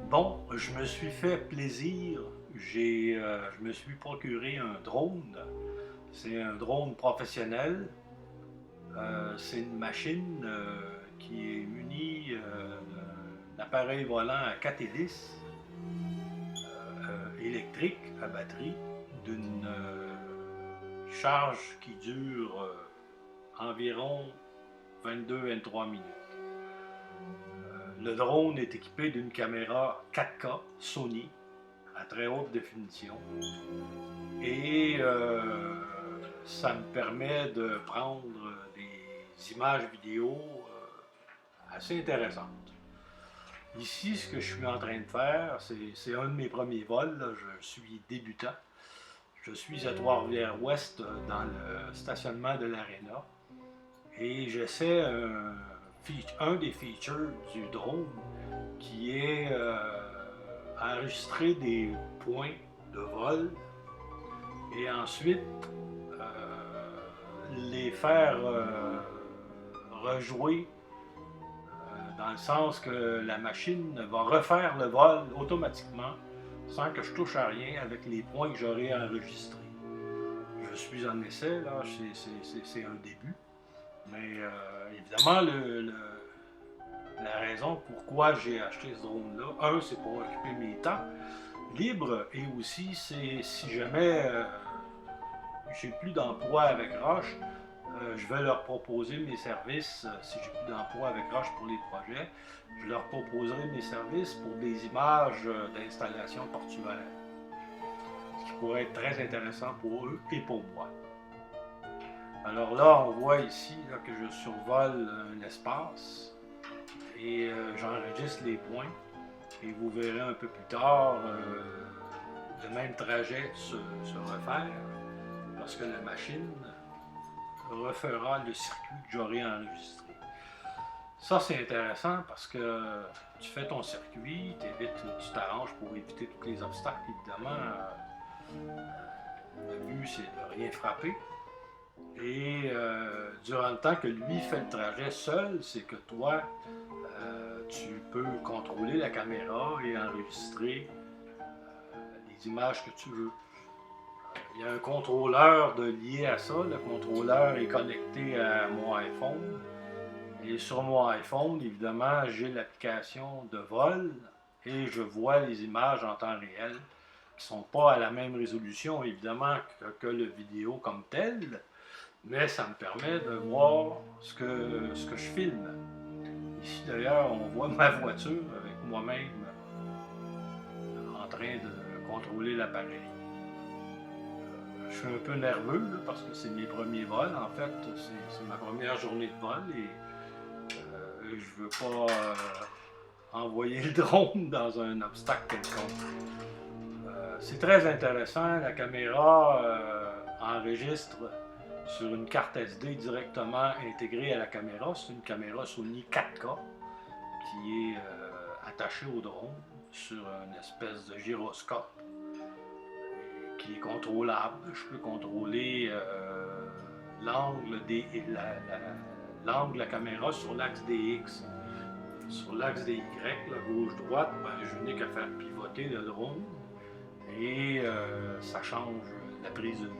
Bon, je me suis fait plaisir. Je me suis procuré un drone. C'est un drone professionnel. C'est une machine qui est munie d'un appareil volant à 4 hélices électrique à batterie d'une charge qui dure environ 22-23 minutes. Le drone est équipé d'une caméra 4K Sony à très haute définition et ça me permet de prendre des images vidéo assez intéressantes. Ici, ce que je suis en train de faire, c'est un de mes premiers vols. Là. Je suis débutant. Je suis à Trois-Rivières-Ouest dans le stationnement de l'Arena et j'essaie un des features du drone qui est enregistrer des points de vol et ensuite les faire rejouer dans le sens que la machine va refaire le vol automatiquement sans que je touche à rien avec les points que j'aurai enregistrés. Je suis en essai, là, c'est un début, mais évidemment, la raison pourquoi j'ai acheté ce drone-là, c'est pour occuper mes temps libres et aussi, c'est si jamais j'ai plus d'emploi avec Roche, je vais leur proposer mes services. Si j'ai plus d'emploi avec Roche pour les projets, je leur proposerai mes services pour des images d'installation portuaire, ce qui pourrait être très intéressant pour eux et pour moi. Alors là, on voit ici là, que je survole un espace et j'enregistre les points. Et vous verrez un peu plus tard le même trajet se refaire lorsque la machine refera le circuit que j'aurai enregistré. Ça, c'est intéressant parce que tu fais ton circuit, tu t'arranges pour éviter tous les obstacles, évidemment. Le but, c'est de rien frapper. Et durant le temps que lui fait le trajet seul, c'est que toi, tu peux contrôler la caméra et enregistrer les images que tu veux. Il y a un contrôleur lié à ça. Le contrôleur est connecté à mon iPhone. Et sur mon iPhone, évidemment, j'ai l'application de vol et je vois les images en temps réel qui ne sont pas à la même résolution, évidemment, que le vidéo comme tel, mais ça me permet de voir ce que je filme. Ici, d'ailleurs, on voit ma voiture avec moi-même en train de contrôler l'appareil. Je suis un peu nerveux là, parce que c'est mes premiers vols. En fait, c'est ma première journée de vol et je veux pas envoyer le drone dans un obstacle quelconque. C'est très intéressant. La caméra enregistre sur une carte SD directement intégrée à la caméra. C'est une caméra Sony 4K qui est attachée au drone sur une espèce de gyroscope qui est contrôlable. Je peux contrôler l'angle de la caméra sur l'axe des X. Sur l'axe des Y, gauche-droite, je n'ai qu'à faire pivoter le drone et ça change la prise de vue.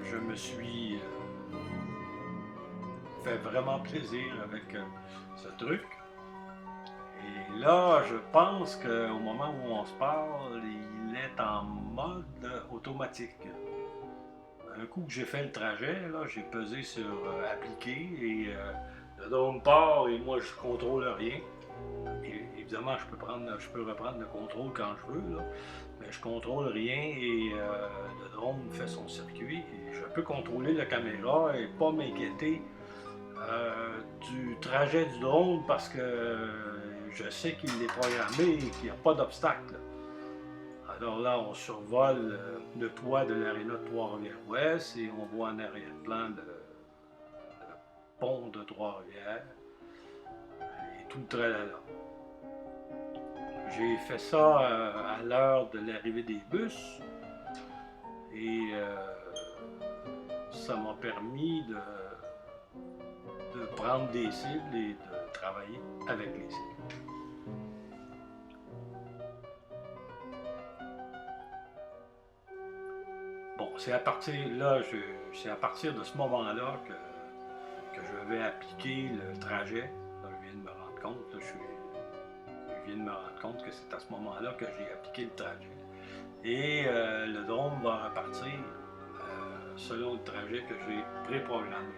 Je me suis fait vraiment plaisir avec ce truc. Et là, je pense qu'au moment où on se parle, il est en mode automatique. Un coup que j'ai fait le trajet, là, j'ai pesé sur appliquer et le drone part et moi je contrôle rien. Et, évidemment, je peux reprendre le contrôle quand je veux, là, mais je contrôle rien et le drone fait son circuit. Et je peux contrôler la caméra et pas m'inquiéter du trajet du drone parce que je sais qu'il est programmé et qu'il n'y a pas d'obstacle. Alors là, on survole le toit de l'aréna de Trois-Rivières-Ouest et on voit en arrière-plan le pont de Trois-Rivières et tout le tralala. J'ai fait ça à l'heure de l'arrivée des bus et ça m'a permis de prendre des cibles et de travailler avec les cibles. c'est à partir c'est à partir de ce moment-là que je vais appliquer le trajet. Là, je viens de me rendre compte, là, je viens de me rendre compte que c'est à ce moment-là que j'ai appliqué le trajet. Et le drone va repartir selon le trajet que j'ai préprogrammé.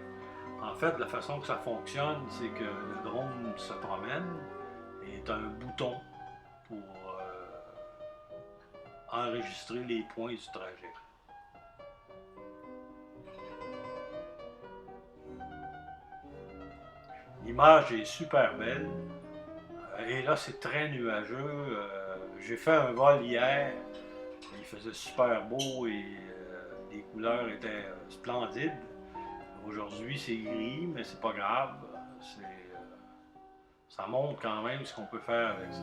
En fait, la façon que ça fonctionne, c'est que le drone se promène et tu as un bouton pour enregistrer les points du trajet. L'image est super belle. Et là, c'est très nuageux. J'ai fait un vol hier. Il faisait super beau et les couleurs étaient splendides. Aujourd'hui, c'est gris, mais c'est pas grave. Ça montre quand même ce qu'on peut faire avec ça.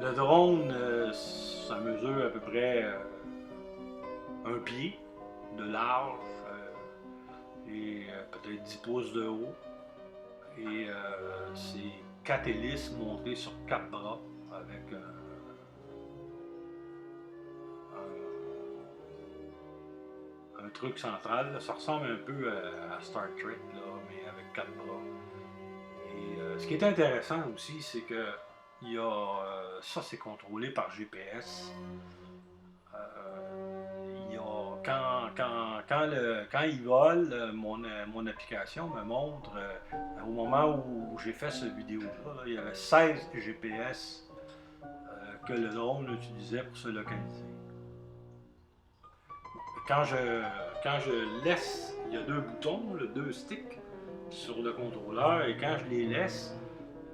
Le drone, ça mesure à peu près un pied de large et peut-être 10 pouces de haut. Et c'est 4 hélices montées sur 4 bras avec un truc central. Là. Ça ressemble un peu à Star Trek, là, mais avec 4 bras. Et ce qui est intéressant aussi, c'est que il y a, ça c'est contrôlé par GPS. Il y a, quand il vole, mon application me montre, au moment où j'ai fait cette vidéo-là, là, il y avait 16 GPS que le drone utilisait pour se localiser. Quand je laisse, il y a 2 boutons, 2 sticks sur le contrôleur, et quand je les laisse,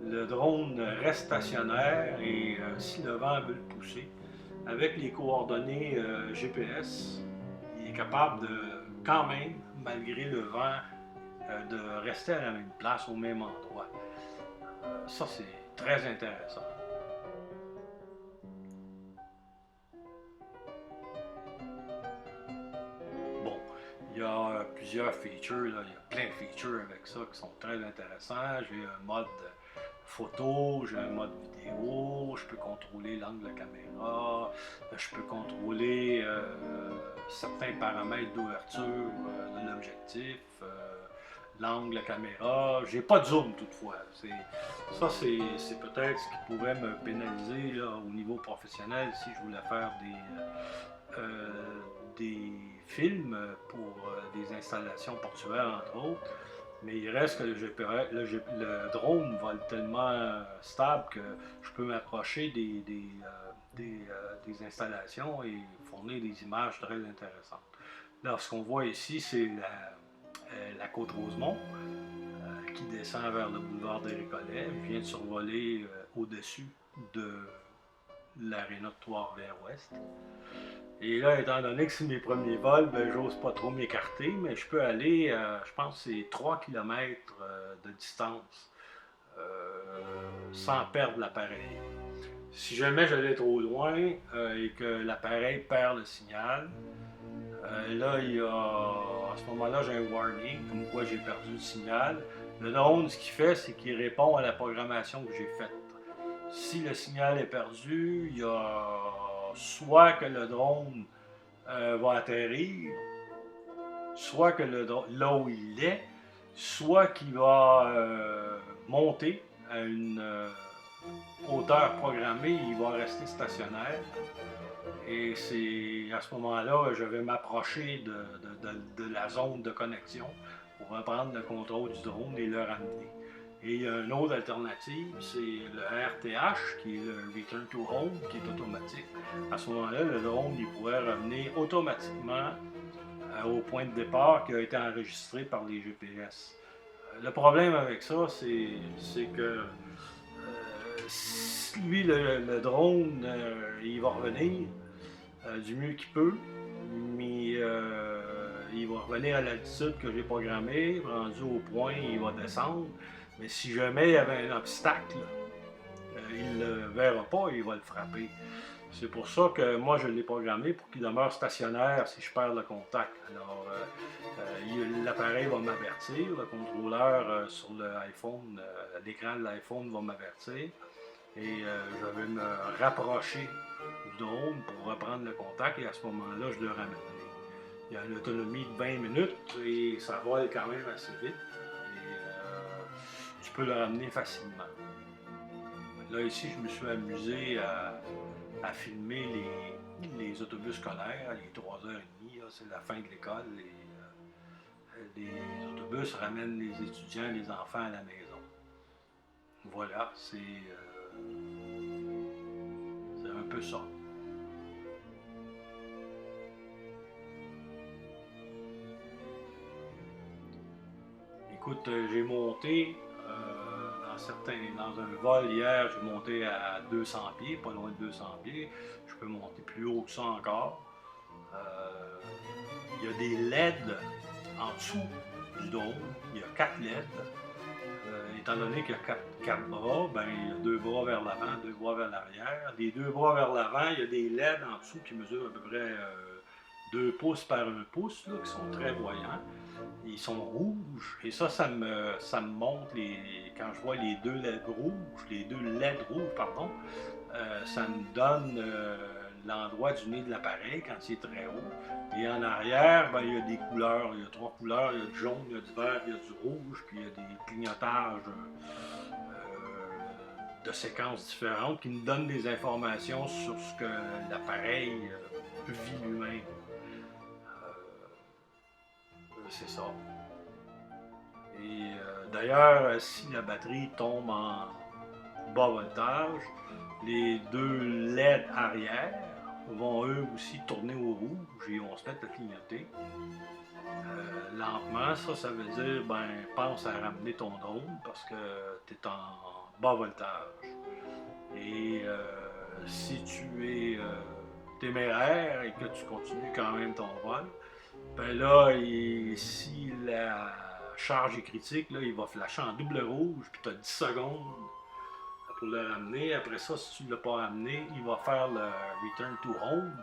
le drone reste stationnaire et si le vent veut le pousser, avec les coordonnées GPS, il est capable de, quand même, malgré le vent, de rester à la même place, au même endroit. Ça, c'est très intéressant. Bon, il y a plusieurs features, là. Il y a plein de features avec ça qui sont très intéressants. J'ai un mode photo, j'ai un mode vidéo, je peux contrôler l'angle de la caméra, je peux contrôler certains paramètres d'ouverture de l'objectif, l'angle de la caméra. J'ai pas de zoom toutefois. Ça, c'est peut-être ce qui pourrait me pénaliser là, au niveau professionnel si je voulais faire des films pour des installations portuaires, entre autres. Mais il reste que le drone vole tellement stable que je peux m'approcher des installations et fournir des images très intéressantes. Là, ce qu'on voit ici, c'est la côte Rosemont qui descend vers le boulevard des Récollets. Je viens de survoler au-dessus de l'aréna de Trois-Rivières-Ouest. Et là, étant donné que c'est mes premiers vols, ben, j'ose pas trop m'écarter, mais je peux aller, je pense que c'est 3 km de distance sans perdre l'appareil. Si jamais j'allais trop loin et que l'appareil perd le signal, là, à ce moment-là, j'ai un warning, comme quoi j'ai perdu le signal. Le drone, ce qu'il fait, c'est qu'il répond à la programmation que j'ai faite. Si le signal est perdu, il y a soit que le drone va atterrir, soit que là où il est, soit qu'il va monter à une hauteur programmée, il va rester stationnaire. Et c'est à ce moment-là, je vais m'approcher de la zone de connexion pour reprendre le contrôle du drone et le ramener. Et il y a une autre alternative, c'est le RTH, qui est le Return to Home, qui est automatique. À ce moment-là, le drone il pourrait revenir automatiquement au point de départ qui a été enregistré par les GPS. Le problème avec ça, c'est que lui, le drone, il va revenir du mieux qu'il peut, mais il va revenir à l'altitude que j'ai programmée, rendu au point, il va descendre. Mais si jamais il y avait un obstacle, il ne le verra pas et il va le frapper. C'est pour ça que moi, je l'ai programmé pour qu'il demeure stationnaire si je perds le contact. Alors, l'appareil va m'avertir, le contrôleur sur l'iPhone, l'écran de l'iPhone va m'avertir et je vais me rapprocher du drone pour reprendre le contact et à ce moment-là, je le ramène. Il y a une autonomie de 20 minutes et ça vole quand même assez vite. Et tu peux le ramener facilement. Là, ici, je me suis amusé à filmer les autobus scolaires, les 3h30, c'est la fin de l'école. Les autobus ramènent les étudiants, les enfants à la maison. Voilà, c'est un peu ça. Écoute, j'ai monté dans un vol hier, j'ai monté à 200 pieds, pas loin de 200 pieds. Je peux monter plus haut que ça encore. Il y a des LED en dessous du dôme. Il y a 4 LED. Étant donné qu'il y a 4 bras, ben, il y a 2 bras vers l'avant, 2 bras vers l'arrière. Les 2 bras vers l'avant, il y a des LED en dessous qui mesurent à peu près 2 pouces par 1 pouce, là, qui sont très voyants. Ils sont rouges et ça me montre quand je vois les deux LED rouges, pardon, ça me donne l'endroit du nez de l'appareil quand il est très haut. Et en arrière, ben, il y a des couleurs, il y a 3 couleurs, il y a du jaune, il y a du vert, il y a du rouge, puis il y a des clignotages de séquences différentes qui nous donnent des informations sur ce que l'appareil vit lui-même. C'est ça. Et d'ailleurs, si la batterie tombe en bas voltage, les 2 LED arrière vont eux aussi tourner au rouge et vont se mettre à clignoter. Lentement, ça veut dire, ben, pense à ramener ton drone parce que tu es en bas voltage. Et si tu es téméraire et que tu continues quand même ton vol, ben là, si la charge est critique, là, il va flasher en double rouge, puis tu as 10 secondes pour le ramener. Après ça, si tu ne l'as pas ramené, il va faire le return to home.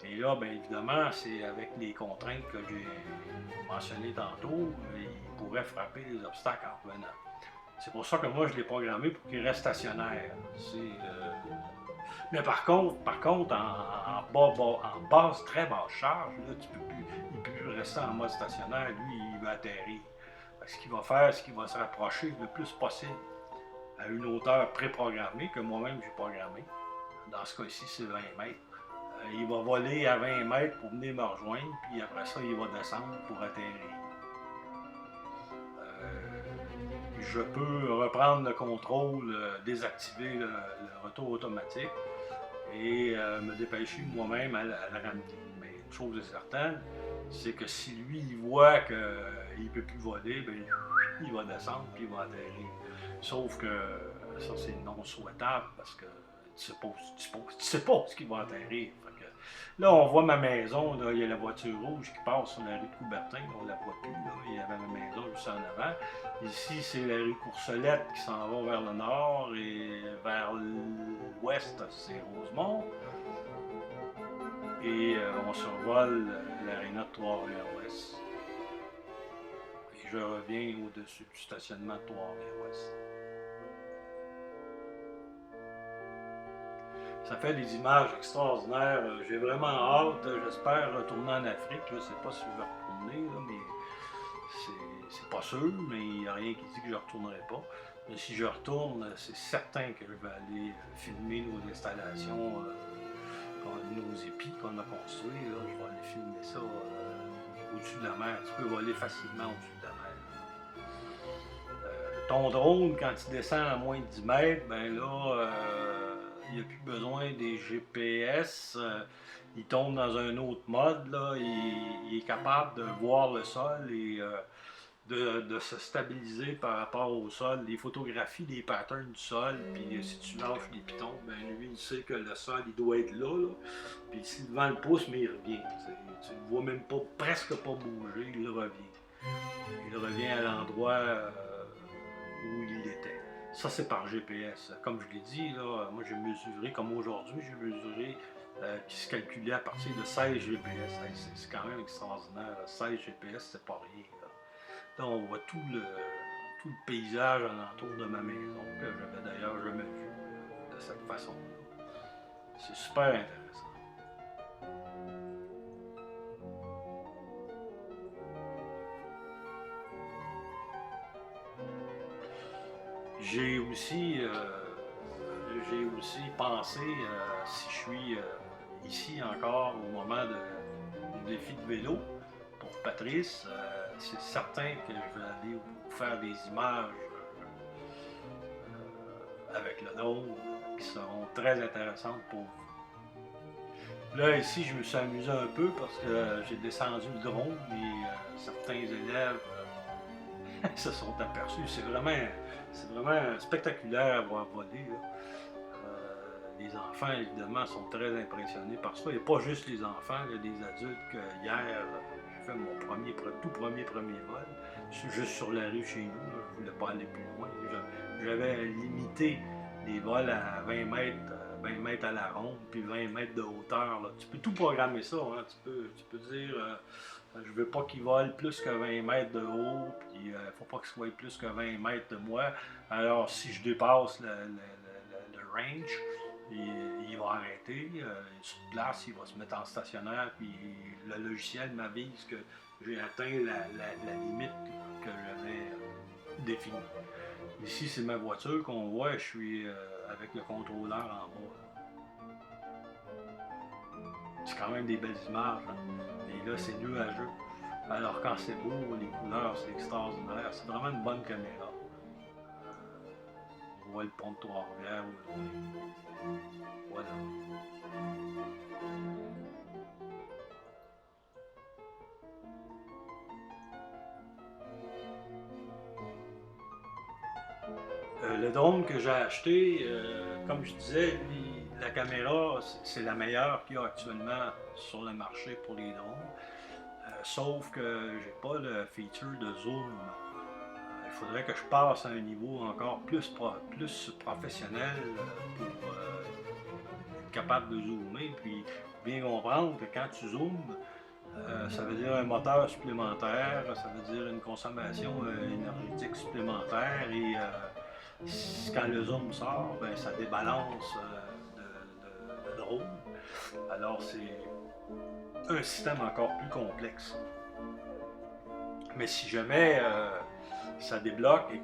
Et là, bien évidemment, c'est avec les contraintes que j'ai mentionnées tantôt, il pourrait frapper les obstacles en revenant. C'est pour ça que moi, je l'ai programmé pour qu'il reste stationnaire. Mais par contre, en basse, très basse charge, là, il ne peut plus rester en mode stationnaire. Lui, il va atterrir. Ce qu'il va faire, c'est qu'il va se rapprocher le plus possible à une hauteur préprogrammée que moi-même j'ai programmée. Dans ce cas-ci, c'est 20 mètres. Il va voler à 20 mètres pour venir me rejoindre, puis après ça, il va descendre pour atterrir. Je peux reprendre le contrôle, désactiver le retour automatique et me dépêcher moi-même à le ramener. Mais une chose est certaine, c'est que si lui, il voit qu'il ne peut plus voler, bien, il va descendre puis il va atterrir. Sauf que ça, c'est non souhaitable parce que tu sais pas ce qu'il va atterrir. Là, on voit ma maison, là, il y a la voiture rouge qui passe sur la rue de Coubertin, on ne la voit plus, là, il y avait ma maison juste en avant. Ici, c'est la rue Courcelette qui s'en va vers le nord et vers l'ouest, c'est Rosemont. Et on survole l'aréna de Trois-Rivières-Ouest. Et je reviens au-dessus du stationnement de Trois-Rivières-Ouest. Ça fait des images extraordinaires. J'ai vraiment hâte. J'espère retourner en Afrique. Je ne sais pas si je vais retourner, là, mais c'est pas sûr. Mais il n'y a rien qui dit que je ne retournerai pas. Mais si je retourne, c'est certain que je vais aller filmer nos installations, nos épis qu'on a construits. Là. Je vais aller filmer ça au-dessus de la mer. Tu peux voler facilement au-dessus de la mer. Ton drone, quand il descend à moins de 10 mètres, ben là... il n'y a plus besoin des GPS, il tombe dans un autre mode, là, il est capable de voir le sol et de se stabiliser par rapport au sol. Il photographie des patterns du sol, puis si tu lâches les pitons, ben lui, il sait que le sol, il doit être là, puis s'il vend le pouce, mais il revient. Tu ne le vois même pas, presque pas bouger, il revient. Il revient à l'endroit où il était. Ça, c'est par GPS. Comme je l'ai dit, là, moi j'ai mesuré, comme aujourd'hui, j'ai mesuré qui se calculait à partir de 16 GPS. Hey, c'est quand même extraordinaire. 16 GPS, c'est pas rien. Là. Là, on voit tout le paysage alentour de ma maison, que j'avais d'ailleurs jamais vu de cette façon-là. C'est super intéressant. J'ai aussi, euh, j'ai aussi pensé, si je suis ici encore au moment du défi de vélo, pour Patrice, c'est certain que je vais aller vous faire des images avec le drone qui seront très intéressantes pour vous. Là, ici, je me suis amusé un peu parce que j'ai descendu le drone et certains élèves se sont aperçus. C'est vraiment spectaculaire à voir voler. Là. Les enfants, évidemment, sont très impressionnés par ça. Il n'y a pas juste les enfants, il y a des adultes que hier, j'ai fait mon tout premier vol, juste sur la rue chez nous. Là, je ne voulais pas aller plus loin. J'avais limité les vols à 20 mètres à la ronde, puis 20 mètres de hauteur. Là. Tu peux tout programmer ça. Hein. Tu peux dire, je veux pas qu'il vole plus que 20 mètres de haut, puis il ne faut pas qu'il soit plus que 20 mètres de moi. Alors, si je dépasse le range, il va arrêter, sur place, il va se mettre en stationnaire, puis le logiciel m'avise que j'ai atteint la limite que j'avais définie. Ici, c'est ma voiture qu'on voit, je suis avec le contrôleur en bas. C'est quand même des belles images, hein? Et là, c'est nuageux. Alors quand c'est beau, les couleurs, c'est extraordinaire. C'est vraiment une bonne caméra. On voit le pont de Trois-Rivières au loin. Voilà. Le drone que j'ai acheté, comme je disais, la caméra, c'est la meilleure qu'il y a actuellement sur le marché pour les drones. Sauf que j'ai pas le feature de zoom. Il faudrait que je passe à un niveau encore plus professionnel pour être capable de zoomer. Puis bien comprendre que quand tu zoomes, ça veut dire un moteur supplémentaire, ça veut dire une consommation énergétique supplémentaire et quand le zoom sort, ben, ça débalance le drone. Alors c'est un système encore plus complexe. Mais si jamais ça débloque et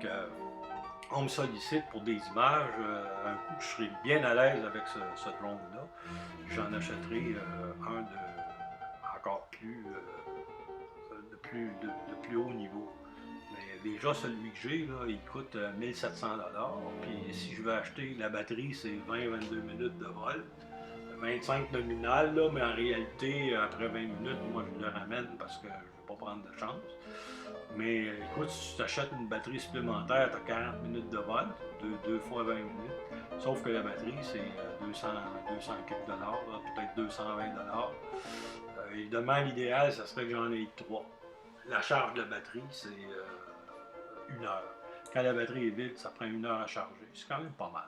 qu'on me sollicite pour des images, un coup je serai bien à l'aise avec ce drone-là, j'en achèterai un encore de plus haut niveau. Mais déjà, celui que j'ai, là, il coûte 1700$. Puis si je veux acheter, la batterie, c'est 20-22 minutes de vol. 25 nominal, là, mais en réalité, après 20 minutes, moi, je le ramène parce que je ne veux pas prendre de chance. Mais écoute, si tu t'achètes une batterie supplémentaire, tu as 40 minutes de vol, deux fois 20 minutes. Sauf que la batterie, c'est 200 quelques dollars, peut-être 220$. Évidemment, l'idéal, ça serait que j'en ai 3. La charge de batterie, c'est 1 heure. Quand la batterie est vide, ça prend 1 heure à charger. C'est quand même pas mal.